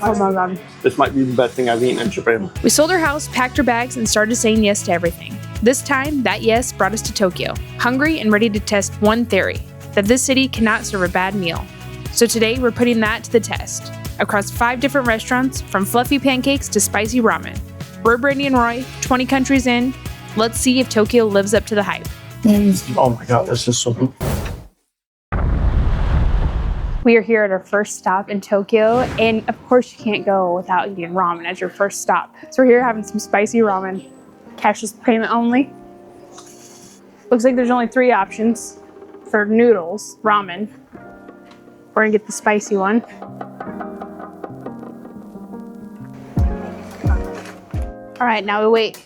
Oh my God. This might be the best thing I've eaten in Japan. We sold our house, packed our bags, and started saying yes to everything. This time, that yes brought us to Tokyo, hungry and ready to test one theory, that this city cannot serve a bad meal. So today, we're putting that to the test. Across 5 different restaurants, from fluffy pancakes to spicy ramen. We're Brandi and Roy, 20 countries in. Let's see if Tokyo lives up to the hype. Oh my God, this is so good. We are here at our first stop in Tokyo, and of course you can't go without eating ramen as your first stop. So we're here having some spicy ramen. Cashless payment only. Looks like there's only 3 options for noodles, ramen. We're gonna get the spicy one. All right, now we wait.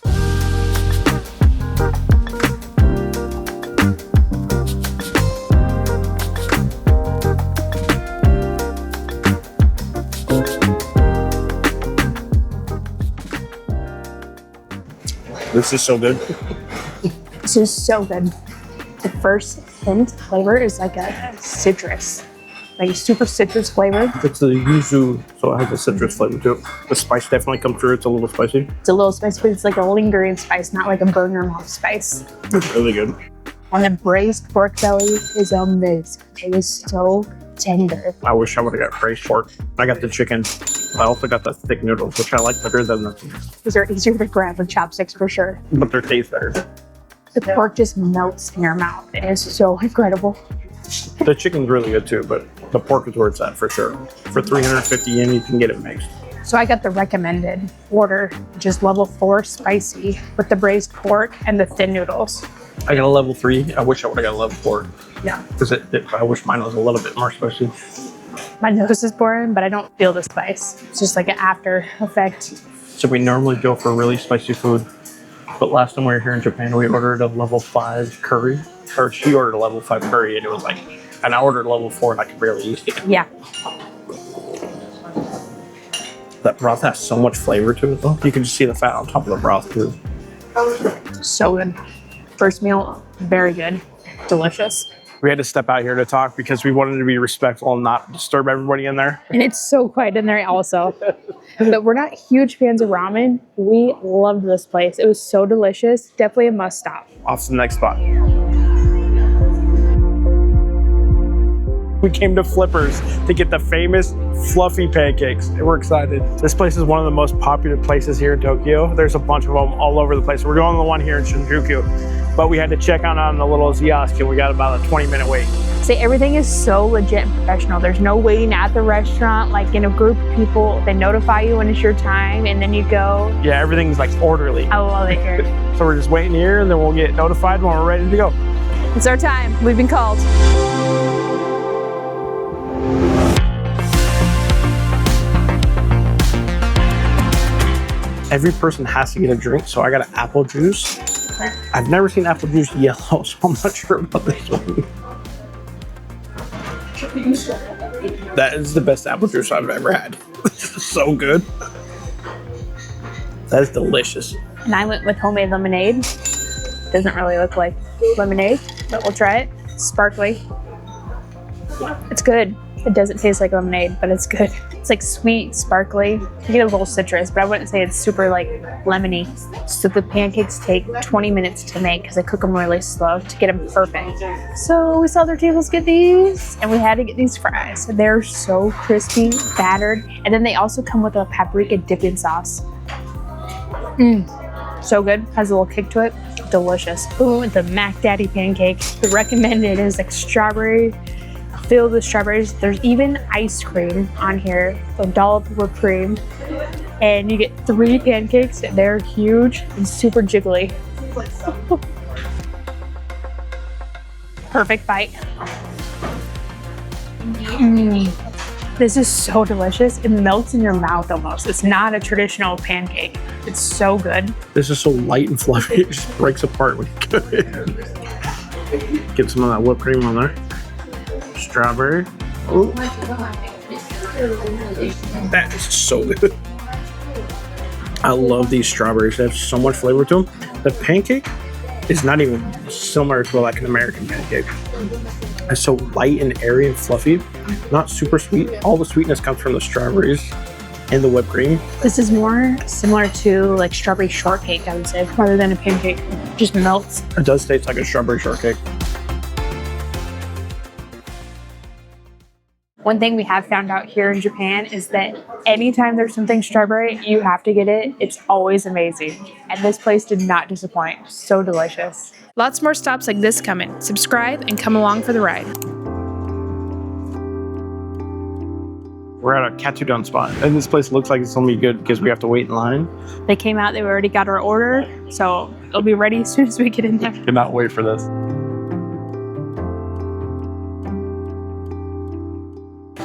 This is so good. This is so good. The first hint flavor is like a citrus, like a super citrus flavor. It's the yuzu, so it has a citrus flavor to it. The spice definitely comes through. It's a little spicy. It's a little spicy, but it's like a lingering spice, not like a burn your mouth spice. It's really good. And the braised pork belly is amazing. It is so tender. I wish I would have got braised pork. I got the chicken. I also got the thick noodles, which I like better than These are easier to grab with chopsticks for sure. but their taste better. The pork just melts in your mouth. It is so incredible. The chicken's really good too, but the pork is where it's at for sure. For 350 yen, you can get it mixed. So I got the recommended order, which is level 4 spicy with the braised pork and the thin noodles. I got a level 3. I wish I would have got a level 4. Yeah. Because I wish mine was a little bit more spicy. My nose is boring, but I don't feel the spice. It's just like an after effect. So we normally go for really spicy food. But last time we were here in Japan, we ordered a level 5 curry. Or she ordered a level 5 curry, and it was like, and I ordered level 4 and I could barely eat it. Yeah. That broth has so much flavor to it though. You can just see the fat on top of the broth too. So good. First meal, very good. Delicious. We had to step out here to talk because we wanted to be respectful and not disturb everybody in there. And it's so quiet in there also. But we're not huge fans of ramen. We loved this place. It was so delicious. Definitely a must stop. Off to the next spot. We came to Flippers to get the famous fluffy pancakes. We're excited. This place is one of the most popular places here in Tokyo. There's a bunch of them all over the place. We're going to the one here in Shinjuku, but we had to check on the little kiosk and we got about a 20-minute wait. See, everything is so legit and professional. There's no waiting at the restaurant. Like in a group of people, they notify you when it's your time and then you go. Yeah, everything's like orderly. I love it here. So we're just waiting here and then we'll get notified when we're ready to go. It's our time. We've been called. Every person has to get a drink, so I got an apple juice. I've never seen apple juice yellow, so I'm not sure about this one. That is the best apple juice I've ever had. So good. That is delicious. And I went with homemade lemonade. Doesn't really look like lemonade, but we'll try it. Sparkly. It's good. It doesn't taste like lemonade, but it's good. It's like sweet, sparkly. You get a little citrus, but I wouldn't say it's super like lemony. So the pancakes take 20 minutes to make because I cook them really slow to get them perfect. So we saw their tables get these and we had to get these fries. They're so crispy, battered. And then they also come with a paprika dipping sauce. So good. Has a little kick to it. Delicious. Ooh, the Mac Daddy pancake. The recommended is like strawberry, filled with strawberries. There's even ice cream on here, so dollop with cream. And you get 3 pancakes. They're huge and super jiggly. Perfect bite. This is so delicious. It melts in your mouth almost. It's not a traditional pancake. It's so good. This is so light and fluffy, it just breaks apart when you get it. Get some of that whipped cream on there. Strawberry. Ooh. That is so good. I love these strawberries. They have so much flavor to them. The pancake is not even similar to like an American pancake. It's so light and airy and fluffy. Not super sweet. All the sweetness comes from the strawberries. and the whipped cream. This is more similar to like strawberry shortcake, I would say, rather than a pancake. Just melts. It does taste like a strawberry shortcake. One thing we have found out here in Japan is that anytime there's something strawberry, you have to get it. It's always amazing. And this place did not disappoint. So delicious. Lots more stops like this coming. Subscribe and come along for the ride. We're at a katsudon spot, and this place looks like it's gonna be good because we have to wait in line. They came out, they already got our order, so it'll be ready as soon as we get in there. Cannot wait for this.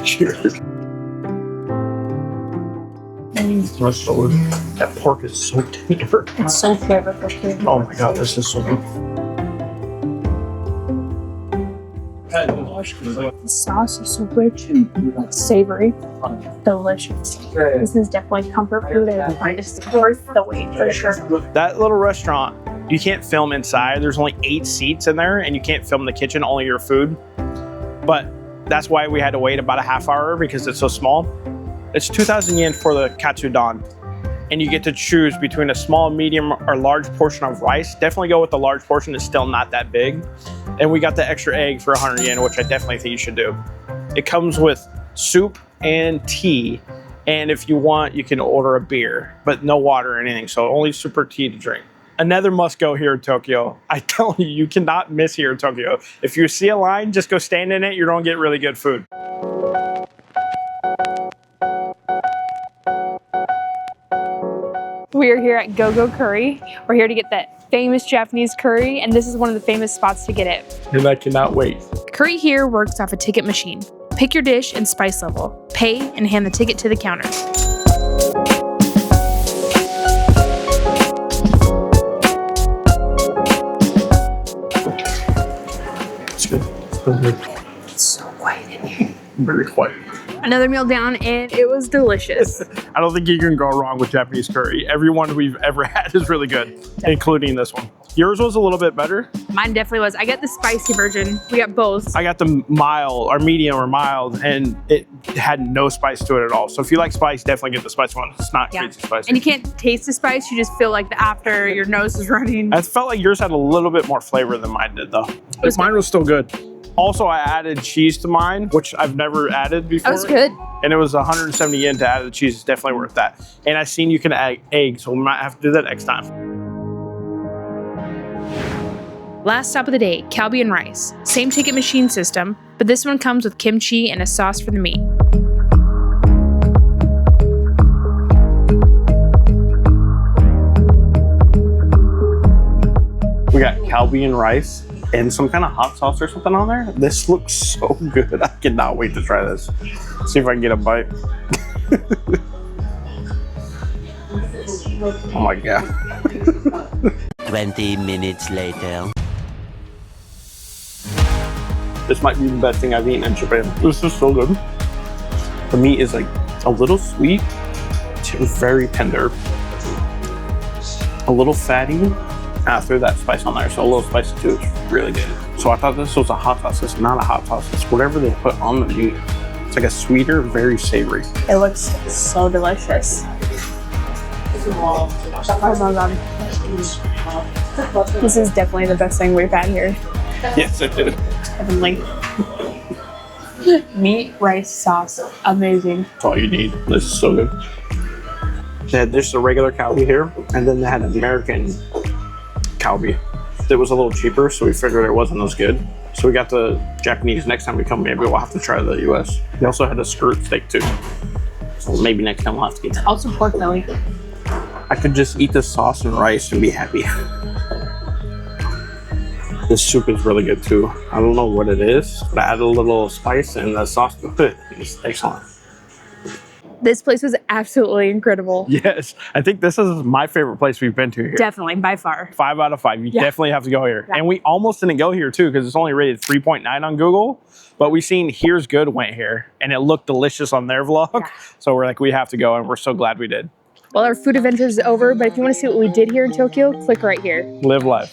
Cheers. That pork is so tender. It's so flavorful too. Oh my god, this is so good. The sauce is so rich and savory. Delicious. This is definitely comfort food and it's worth the wait for sure. That little restaurant, you can't film inside. There's only 8 seats in there, and you can't film in the kitchen, only your food. But that's why we had to wait about a half hour because it's so small. It's 2,000 yen for the katsudon, and you get to choose between a small, medium, or large portion of rice. Definitely go with the large portion. It's still not that big. And we got the extra egg for 100 yen, which I definitely think you should do. It comes with soup and tea, and if you want, you can order a beer, but no water or anything, so only soup or tea to drink. Another must go here in Tokyo. I tell you, you cannot miss here in Tokyo. If you see a line, just go stand in it. You're gonna get really good food. We are here at Go-Go Curry. We're here to get that famous Japanese curry, and this is one of the famous spots to get it. And I cannot wait. Curry here works off a ticket machine. Pick your dish and spice level. Pay and hand the ticket to the counter. It's good. It's good. It's so quiet in here. Very quiet. Another meal down, and it was delicious. I don't think you can go wrong with Japanese curry. Every one we've ever had is really good, including this one. Yours was a little bit better. Mine definitely was. I got the spicy version. We got both. I got the mild or medium or mild, and it had no spice to it at all. So if you like spice, definitely get the spicy one. It's not crazy spicy. And you can't taste the spice. You just feel like after your nose is running. I felt like yours had a little bit more flavor than mine did, though. Mine was still good. Also, I added cheese to mine, which I've never added before. That was good. And it was 170 yen to add the cheese. It's definitely worth that. And I've seen you can add eggs, so we might have to do that next time. Last stop of the day, kalbi and rice. Same ticket machine system, but this one comes with kimchi and a sauce for the meat. We got kalbi and rice and some kind of hot sauce or something on there. This looks so good. I cannot wait to try this. See if I can get a bite. Oh my god. 20 minutes later. This might be the best thing I've eaten in Japan. This is so good. The meat is like a little sweet, very tender, a little fatty. After that spice on there, so a little spicy too. It's really good. So I thought this was a hot sauce. It's not a hot sauce. It's whatever they put on the meat. It's like a sweeter, very savory. It looks so delicious. Oh my god. This is definitely the best thing we've had here. Yes, it did. Heavenly. Meat, rice, sauce. Amazing. That's all you need. This is so good. They had just a regular kalbi here, and then they had an American kalbi. It was a little cheaper, so we figured it wasn't as good. So we got the Japanese. Next time we come, maybe we'll have to try the US. They also had a skirt steak too. So maybe next time we'll have to get that. Also pork belly. I could just eat this sauce and rice and be happy. This soup is really good too. I don't know what it is, but I added a little spice and the sauce to it. It's excellent. This place was absolutely incredible. Yes, I think this is my favorite place we've been to here. Definitely, by far. 5 out of 5. You definitely have to go here. Yeah. And we almost didn't go here too because it's only rated 3.9 on Google. But we seen Here's Good went here and it looked delicious on their vlog. Yeah. So we're like, we have to go, and we're so glad we did. Well, our food adventure is over, but if you want to see what we did here in Tokyo, click right here. Live life.